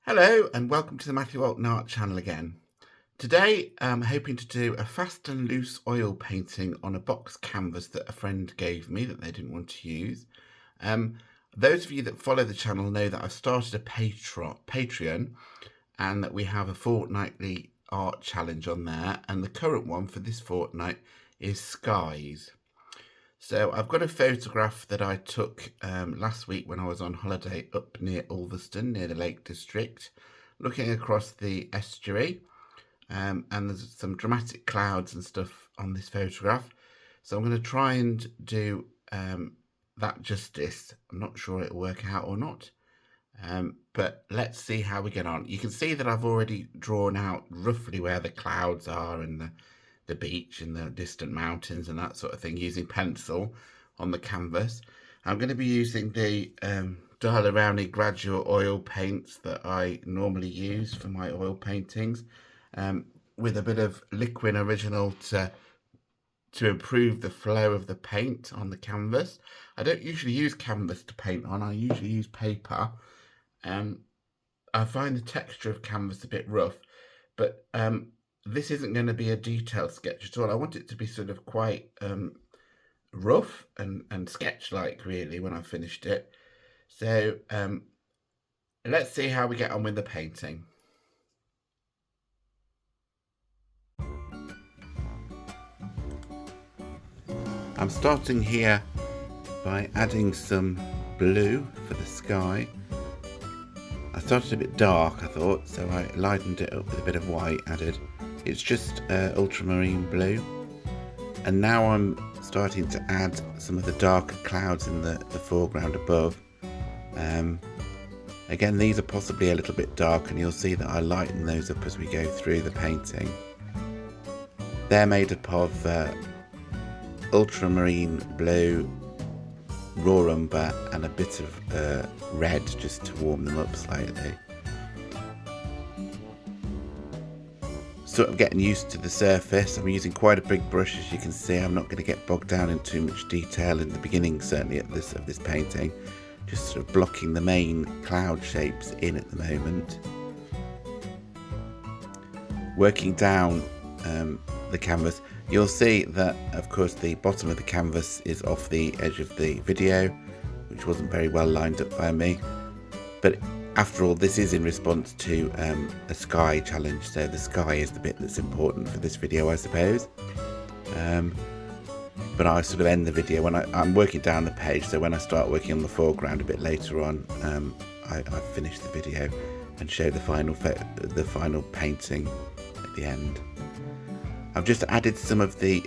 Hello and welcome to the Matthew Allton Art channel again. Today I'm hoping to do a fast and loose oil painting on a box canvas that a friend gave me that they didn't want to use. Those of you that follow the channel know that I've started a Patreon and that we have a fortnightly art challenge on there, and the current one for this fortnight is skies. So I've got a photograph that I took last week when I was on holiday up near Ulverston, near the Lake District, looking across the estuary. And there's some dramatic clouds and stuff on this photograph. So I'm going to try and do that justice. I'm not sure it'll work out or not. But let's see how we get on. You can see that I've already drawn out roughly where the clouds are and the beach and the distant mountains and that sort of thing using pencil on the canvas. I'm going to be using the Rowney gradual oil paints that I normally use for my oil paintings, with a bit of liquid original to improve the flow of the paint on the canvas. I don't usually use canvas to paint on, I usually use paper. I find the texture of canvas a bit rough, but this isn't going to be a detailed sketch at all. I want it to be sort of quite rough and sketch-like, really, when I finished it. So let's see how we get on with the painting. I'm starting here by adding some blue for the sky. I started a bit dark, I thought, so I lightened it up with a bit of white added. It's just ultramarine blue. And now I'm starting to add some of the darker clouds in the foreground above. Again, these are possibly a little bit dark, and you'll see that I lighten those up as we go through the painting. They're made up of ultramarine blue, raw umber and a bit of red just to warm them up slightly. Sort of getting used to the surface. I'm using quite a big brush, as you can see. I'm not going to get bogged down in too much detail in the beginning, certainly of this painting. Just sort of blocking the main cloud shapes in at the moment. Working down the canvas, you'll see that of course the bottom of the canvas is off the edge of the video, which wasn't very well lined up by me, but after all, this is in response to a sky challenge, so the sky is the bit that's important for this video, I suppose. But I sort of end the video when I'm working down the page, so when I start working on the foreground a bit later on, I finish the video and show the final painting at the end. I've just added some of the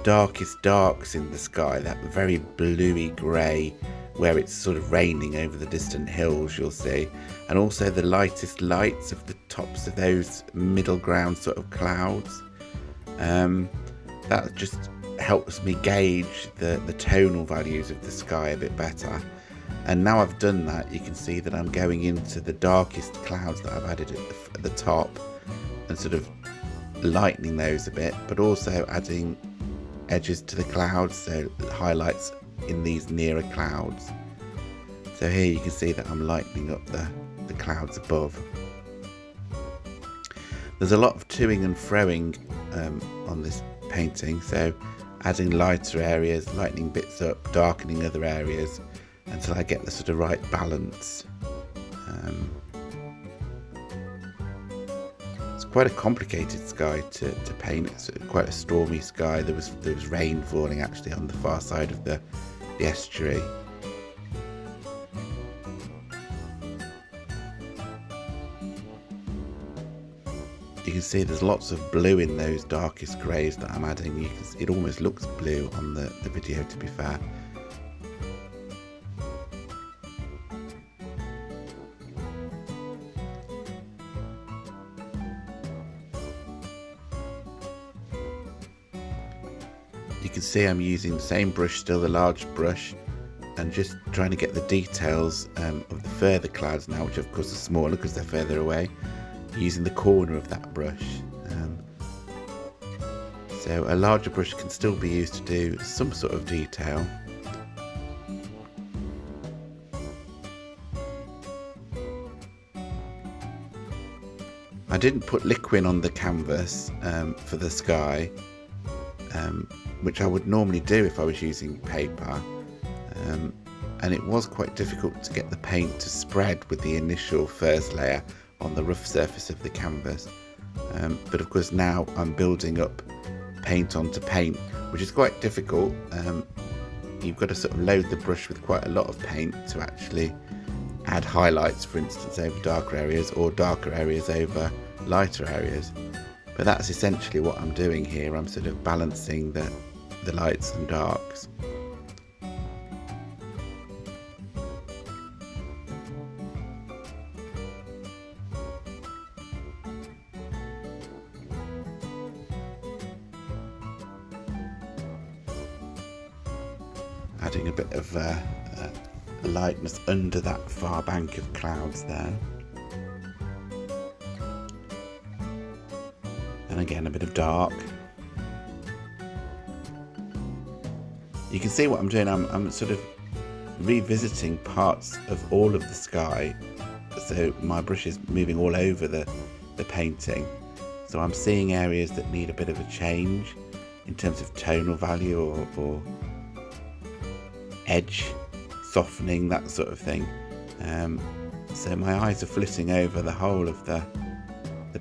darkest darks in the sky, that very bluey grey where it's sort of raining over the distant hills, you'll see, and also the lightest lights of the tops of those middle ground sort of clouds. That just helps me gauge the tonal values of the sky a bit better. And now I've done that, you can see that I'm going into the darkest clouds that I've added at the top and sort of lightening those a bit, but also adding edges to the clouds, so highlights in these nearer clouds. So here you can see that I'm lightening up the clouds above. There's a lot of toing and froing on this painting, so adding lighter areas, lightening bits up, darkening other areas until I get the sort of right balance. It's quite a complicated sky to paint. It's quite a stormy sky. There was rain falling actually on the far side of the estuary. You can see there's lots of blue in those darkest greys that I'm adding. It almost looks blue on the video, to be fair. You can see I'm using the same brush still, the large brush, and just trying to get the details of the further clouds now, which of course are smaller because they're further away, using the corner of that brush. So a larger brush can still be used to do some sort of detail. I didn't put liquid on the canvas for the sky, which I would normally do if I was using paper, and it was quite difficult to get the paint to spread with the initial first layer on the rough surface of the canvas. But of course now I'm building up paint onto paint, which is quite difficult. You've got to sort of load the brush with quite a lot of paint to actually add highlights, for instance, over darker areas, or darker areas over lighter areas. But that's essentially what I'm doing here. I'm sort of balancing the lights and darks. Adding a bit of lightness under that far bank of clouds there. And again a bit of dark. You can see what I'm doing. I'm sort of revisiting parts of all of the sky, so my brush is moving all over the painting. So I'm seeing areas that need a bit of a change in terms of tonal value or edge softening, that sort of thing. So my eyes are flitting over the whole of the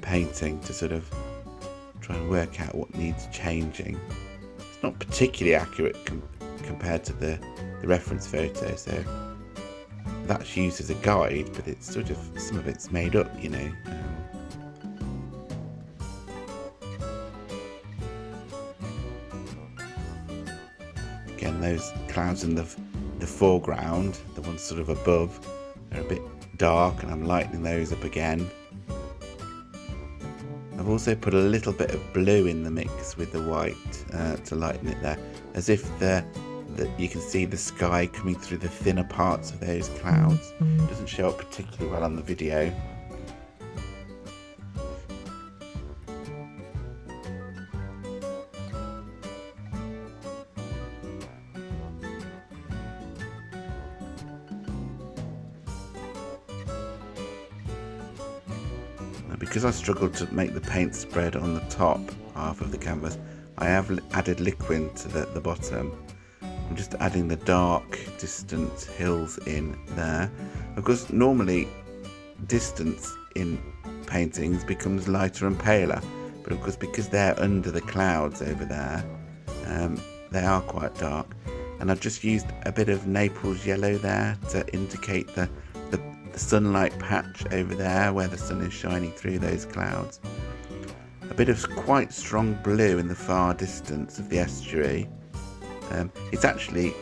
painting to sort of try and work out what needs changing. It's not particularly accurate compared to the reference photo, so that's used as a guide, but it's sort of, some of it's made up, you know. Again, those clouds in the foreground, the ones sort of above, are a bit dark, and I'm lightening those up again. I've also put a little bit of blue in the mix with the white to lighten it there, as if you can see the sky coming through the thinner parts of those clouds. It doesn't show up particularly well on the video. Because I struggled to make the paint spread on the top half of the canvas, I have added liquid to the bottom. I'm just adding the dark distant hills in there. Of course, normally distance in paintings becomes lighter and paler, but of course because they're under the clouds over there, they are quite dark. And I've just used a bit of Naples yellow there to indicate the sunlight patch over there where the sun is shining through those clouds. A bit of quite strong blue in the far distance of the estuary. It's actually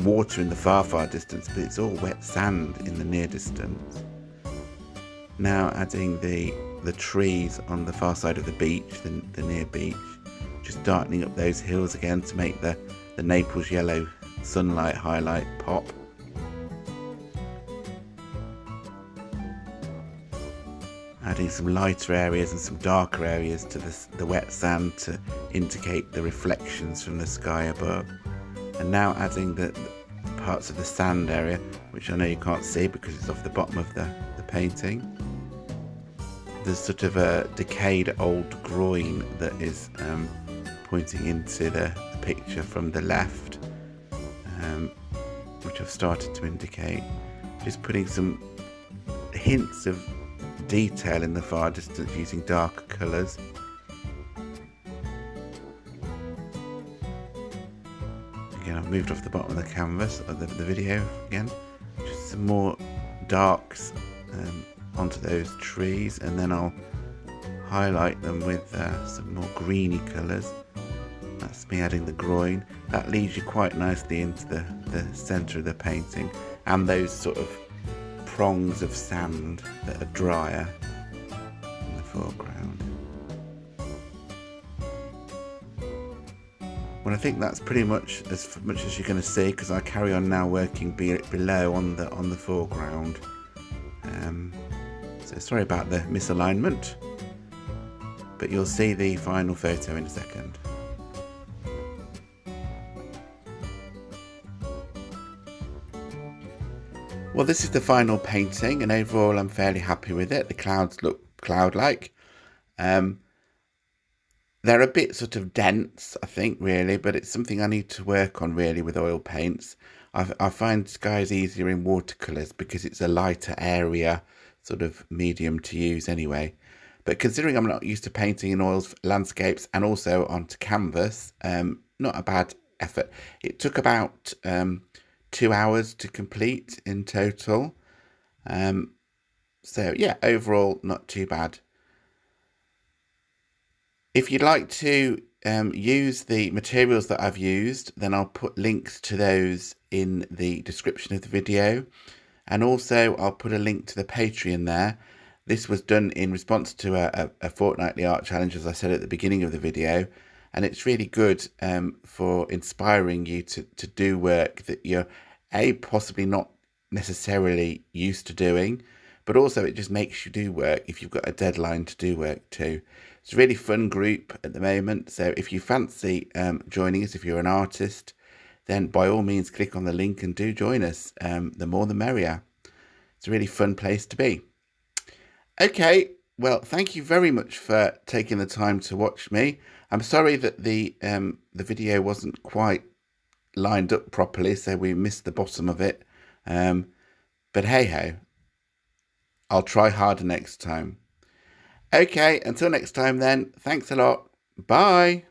water in the far distance, but it's all wet sand in the near distance. Now adding the trees on the far side of the beach, the near beach, just darkening up those hills again to make the Naples yellow sunlight highlight pop. Adding some lighter areas and some darker areas to the wet sand to indicate the reflections from the sky above. And now adding the parts of the sand area, which I know you can't see because it's off the bottom of the painting. There's sort of a decayed old groin that is pointing into the picture from the left, which I've started to indicate. Just putting some hints of detail in the far distance using darker colours. Again, I've moved off the bottom of the canvas of the video again. Just some more darks onto those trees, and then I'll highlight them with some more greeny colours. That's me adding the groin. That leads you quite nicely into the centre of the painting, and those sort of prongs of sand that are drier in the foreground. Well, I think that's pretty much as you're going to see, because I carry on now working below on the foreground. So sorry about the misalignment, but you'll see the final photo in a second. Well, this is the final painting, and overall I'm fairly happy with it. The clouds look cloud-like. They're a bit sort of dense, I think, really, but it's something I need to work on really with oil paints. I find skies easier in watercolours because it's a lighter area, sort of medium to use anyway. But considering I'm not used to painting in oils, landscapes, and also onto canvas, not a bad effort. It took about 2 hours to complete in total. So yeah, overall, not too bad. If you'd like to use the materials that I've used, then I'll put links to those in the description of the video. And also I'll put a link to the Patreon there. This was done in response to a fortnightly art challenge, as I said at the beginning of the video. And it's really good for inspiring you to do work that you're possibly not necessarily used to doing, but also it just makes you do work if you've got a deadline to do work too. It's a really fun group at the moment, so if you fancy joining us, if you're an artist, then by all means click on the link and do join us. The more the merrier. It's a really fun place to be. Okay, well, thank you very much for taking the time to watch me. I'm sorry that the video wasn't quite lined up properly, so we missed the bottom of it. But hey ho, I'll try harder next time. Okay, until next time then, thanks a lot. Bye.